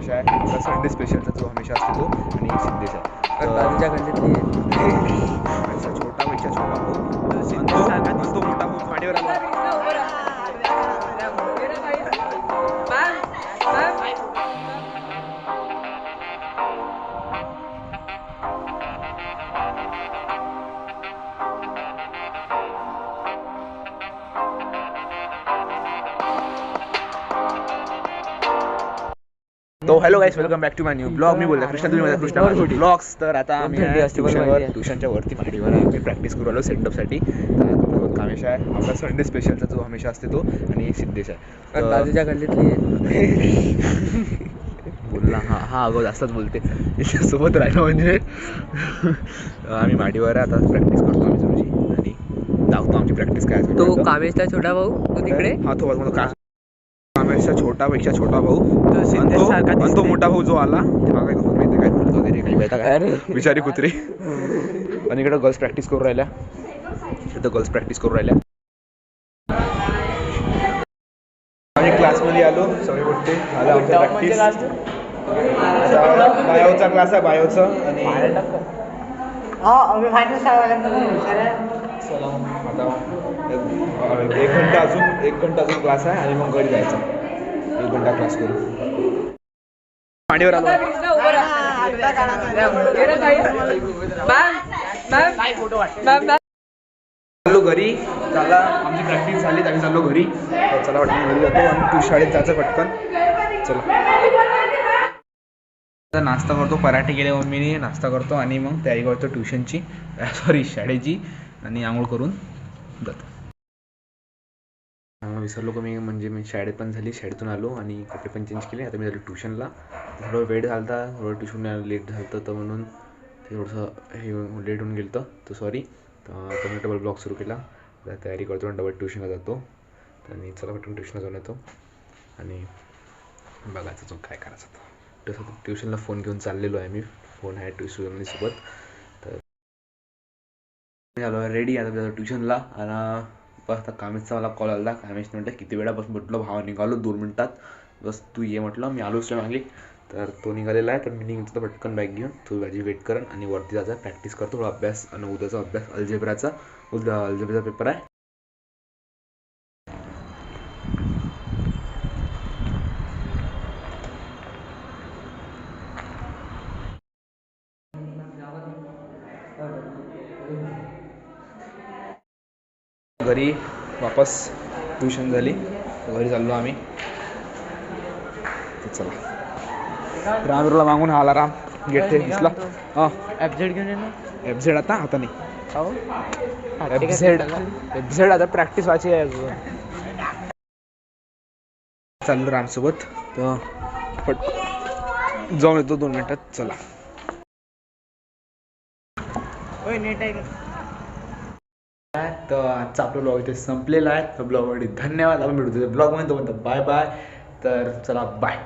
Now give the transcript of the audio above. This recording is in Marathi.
कामेश आहे, आपला संडे स्पेशलचा जो हमेशा असतो तो, आणि सिद्धेश आहे. दादूच्या गल्लीतली छोटा पेक्षा छोटा भाऊ तो मोठा भाऊ माडीवर आला. तो hello guys, welcome back to my new blog. मी बोलतो कृष्णा, तुम्ही कृष्णा ब्लॉग्स. तर आता आम्ही ट्युशनच्या वरती माडीवर आम्ही प्रॅक्टिस करू आलो सेंडअपसाठी. कामेश आहे, आपला संडे स्पेशलचा जो हमेशा असते तो, आणि सिद्धेश आहे. दादूच्या गल्लीतली बोलला हा अगो जास्तच बोलते सोबत राहिलं म्हणजे. आम्ही माडीवर आहे, आता प्रॅक्टिस करतो आम्ही तुमची, आणि दाखवतो आमची प्रॅक्टिस काय असते. तो कामेशचा छोटा भाऊ तो तिकडे, हा तो कामेशचा छोटापेक्षा छोटा भाऊ, आणि तो मोठा भाऊ जो आला ते मागे माहिती काय करतो तरी काही माहिती काय बिचारी कुत्री. आणि इकडे गर्ल्स प्रॅक्टिस करू राहिल्या, आम्ही क्लासमध्ये आलो सगळे गोष्टी झालं आमचं प्रॅक्टिस. बायोचा क्लास आहे, बायोचा. आणि आता एक घंटा अजून क्लास आहे, आणि मग घरी जायचं. 1 घंटा क्लास करू. मांडीवर आलो चाललो घरी. झाला आमची प्रॅक्टिस झाली, आम्ही चाललो घरी. चला वाटतं घरी जातो, आणि तू शाळेत जायचं पटकन. चला नाश्ता करतो, पराठे केले मम्मीने, नाश्ता करतो, आणि मग तयारी करतो ट्युशनची, शाळेची, आणि आंघोळ करून जातो. विसरलो का मी, म्हणजे मी शाळेत पण झाली, शाळेतून आलो आणि कपडे पण चेंज केले. आता मी झालो ट्युशनला. थोडं वेळ झाला होता, थोडं ट्युशन लेट झालं होतं, तर म्हणून ते थोडंसं हे लेट होऊन गेलं तर सॉरी. तर मी डबल ब्लॉग सुरू केला. तयारी करतो आणि डबल ट्युशनला जातो. आणि चला पटकन ट्युशनला जाऊन येतो, आणि बघायचं तो काय करायचं. तसं ट्युशनला फोन घेऊन चाललेलो आहे मी, फोन आहे ट्युशनसोबत. तर झालो रेडी आता जातो ट्युशनला. आणि बस आता कामेशचा मला कॉल आला. कामेश म्हणतं किती वेळापासून म्हटलं भावा निघालो 2 मिनिटात, बस तू ये म्हटलं. मी आलोच नाही मागली, तर तो निघालेला आहे. तर मी निघतो पटकन बॅग घेऊन, तो माझी वेट करेन, आणि वरती जायचा प्रॅक्टिस करतो थोडा अभ्यास. आणि उद्याचा अभ्यास अल्जेब्राचा पेपर आहे. घरी वापस ट्युशन झाली, घरी चाललो आम्ही. चला रामला मागून आला राम, गेट ते दिसला. हां एफझेड घेऊन ये ना. एफझेड आता नाही. एफझेड आता प्रॅक्टिस व्हायची आहे अजून. चाललो रामसोबत, तर जाऊन येतो 2 मिनिटात. चला नेट आहे. तर आजचा आपला ब्लॉग इथे संपलेला आहे. तर ब्लॉगसाठी धन्यवाद. आपण भेटतो ब्लॉगमध्ये, तो म्हणतो बाय बाय. तर चला बाय.